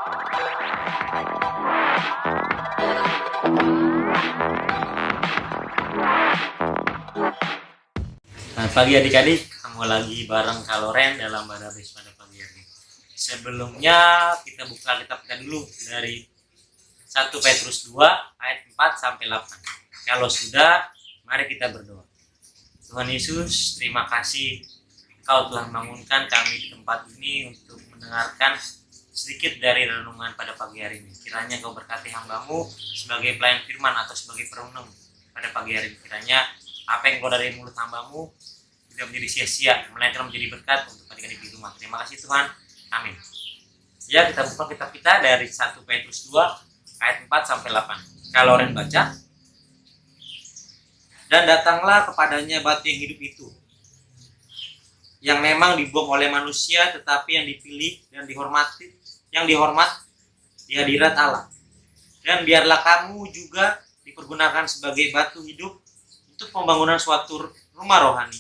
Selamat pagi adik-adik, ketemu lagi bareng Kaloren dalam Barabes pada pagi hari. Sebelumnya kita buka kitab kita dulu dari 1 Petrus 2 ayat 4 sampai 8. Kalau sudah, mari kita berdoa. Tuhan Yesus, terima kasih Kau telah bangunkan kami di tempat ini untuk mendengarkan sedikit dari renungan pada pagi hari ini. Kiranya Kau berkati hamba-Mu sebagai pelayan firman atau sebagai perenung pada pagi hari ini. Kiranya apa yang keluar dari mulut hamba-Mu tidak menjadi sia-sia, melainkan menjadi berkat untuk adik-adik di rumah. Terima kasih Tuhan. Amin. Ya, kita buka kitab kita dari 1 Petrus 2 ayat 4 sampai 8. Kalau Ren baca. Dan datanglah kepadanya batu yang hidup itu, yang memang dibuang oleh manusia, tetapi yang dipilih dan dihormat di hadirat Allah. Dan biarlah kamu juga dipergunakan sebagai batu hidup untuk pembangunan suatu rumah rohani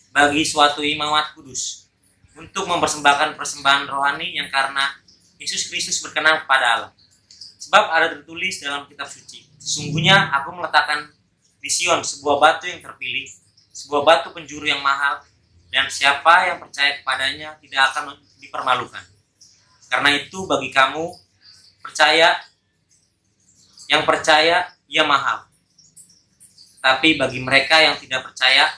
bagi suatu imamat kudus, untuk mempersembahkan persembahan rohani yang karena Yesus Kristus berkenan kepada Allah. Sebab ada tertulis dalam kitab suci, sesungguhnya aku meletakkan di Sion sebuah batu yang terpilih, sebuah batu penjuru yang mahal, dan siapa yang percaya kepadanya tidak akan dipermalukan. Karena itu bagi kamu yang percaya ia mahal. Tapi bagi mereka yang tidak percaya,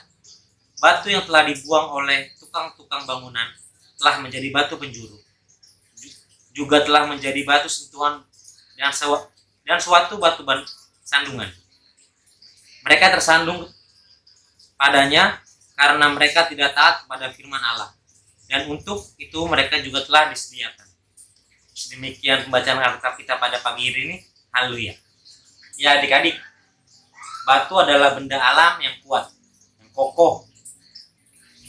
batu yang telah dibuang oleh tukang-tukang bangunan telah menjadi batu penjuru, juga telah menjadi batu sentuhan dan suatu batu sandungan. Mereka tersandung padanya karena mereka tidak taat kepada firman Allah, dan untuk itu mereka juga telah disediakan. Demikian pembacaan Alkitab kita pada pagi hari ini. Haleluya. Ya adik-adik, batu adalah benda alam yang kuat, yang kokoh,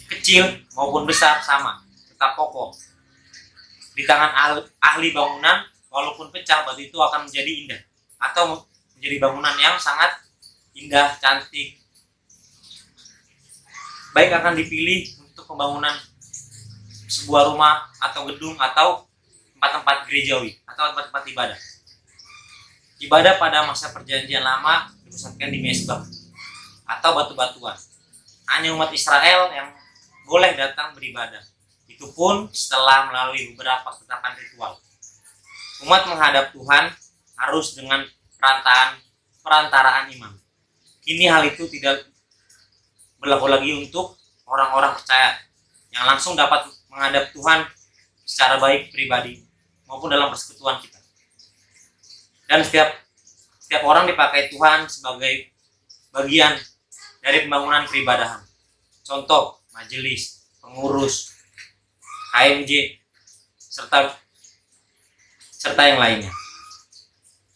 kecil maupun besar sama, tetap kokoh. Di tangan ahli bangunan, walaupun pecah, batu itu akan menjadi indah atau menjadi bangunan yang sangat indah, cantik. Baik akan dipilih untuk pembangunan sebuah rumah atau gedung atau tempat-tempat gerejawi atau tempat-tempat ibadah. Ibadah pada masa perjanjian lama dipusatkan di mezbah atau batu-batuan. Hanya umat Israel yang boleh datang beribadah. Itu pun setelah melalui beberapa ketetapan ritual. Umat menghadap Tuhan harus dengan perantaraan imam. Kini hal itu tidak berlaku lagi untuk orang-orang percaya yang langsung dapat menghadap Tuhan secara baik pribadi maupun dalam persekutuan kita. Dan setiap orang dipakai Tuhan sebagai bagian dari pembangunan peribadahan. Contoh, majelis, pengurus, KMJ, serta yang lainnya.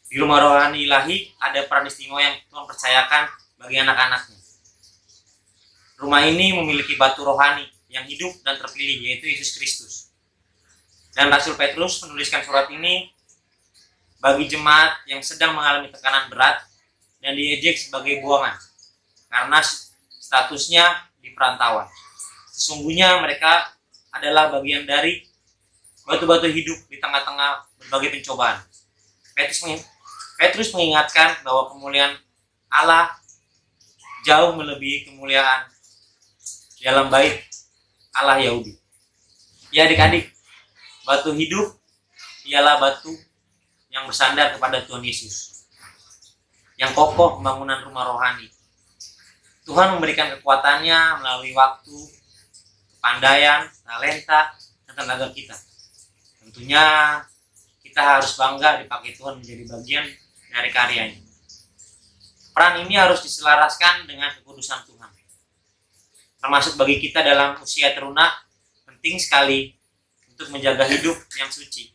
Di rumah rohani ilahi ada peran istimewa yang Tuhan percayakan bagi anak-anaknya. Rumah ini memiliki batu rohani yang hidup dan terpilih, yaitu Yesus Kristus. Dan Rasul Petrus menuliskan surat ini bagi jemaat yang sedang mengalami tekanan berat dan diejek sebagai buangan karena statusnya di perantauan. Sesungguhnya mereka adalah bagian dari batu-batu hidup di tengah-tengah berbagai pencobaan. Petrus mengingatkan bahwa kemuliaan Allah jauh melebihi kemuliaan dalam bait Allah Yahudi. Ya adik-adik, batu hidup ialah batu yang bersandar kepada Tuhan Yesus, yang kokoh pembangunan rumah rohani. Tuhan memberikan kekuatannya melalui waktu, kepandaian, talenta, dan tenaga kita. Tentunya kita harus bangga dipakai Tuhan menjadi bagian dari karyanya. Peran ini harus diselaraskan dengan kekudusan Tuhan. Termasuk bagi kita dalam usia teruna, penting sekali untuk menjaga hidup yang suci,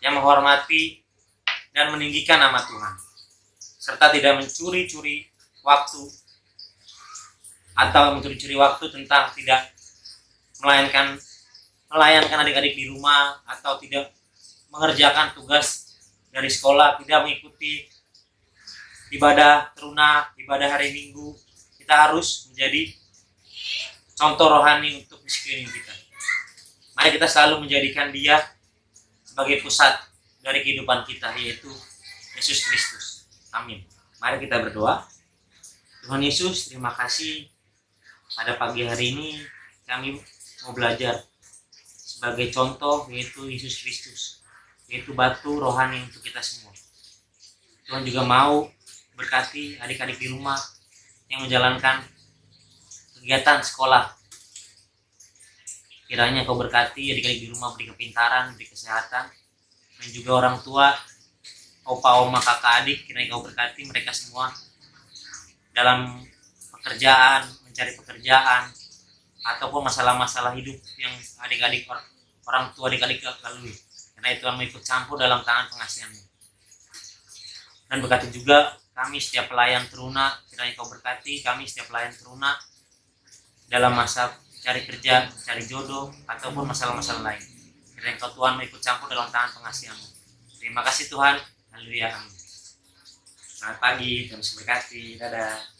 yang menghormati dan meninggikan nama Tuhan, serta tidak mencuri-curi waktu tentang tidak melayankan adik-adik di rumah atau tidak mengerjakan tugas dari sekolah, tidak mengikuti ibadah teruna, ibadah hari Minggu. Kita harus menjadi contoh rohani untuk di sekeliling kita. Mari kita selalu menjadikan dia sebagai pusat dari kehidupan kita, yaitu Yesus Kristus. Amin. Mari kita berdoa. Tuhan Yesus, terima kasih pada pagi hari ini kami mau belajar sebagai contoh, yaitu Yesus Kristus, yaitu batu rohani untuk kita semua. Tuhan juga mau berkati adik-adik di rumah yang menjalankan kegiatan sekolah. Kiranya Kau berkati adik-adik di rumah, beri kepintaran, beri kesehatan, dan juga orang tua, opa, oma, kakak, adik, kiranya Kau berkati mereka semua dalam pekerjaan, mencari pekerjaan, ataupun masalah-masalah hidup yang adik-adik orang tua adik-adik lalui. Karena itu Tuhan mau ikut campur dalam tangan pengasihan-Mu. Dan berkati juga kami setiap pelayan teruna, kiranya Kau berkati kami setiap pelayan teruna dalam masa cari kerja, cari jodoh, ataupun masalah-masalah lain. Kiranya Kau Tuhan mau ikut campur dalam tangan pengasihan-Mu. Terima kasih Tuhan. Haleluya. Amin. Selamat pagi, Tuhan memberkati. Dadah.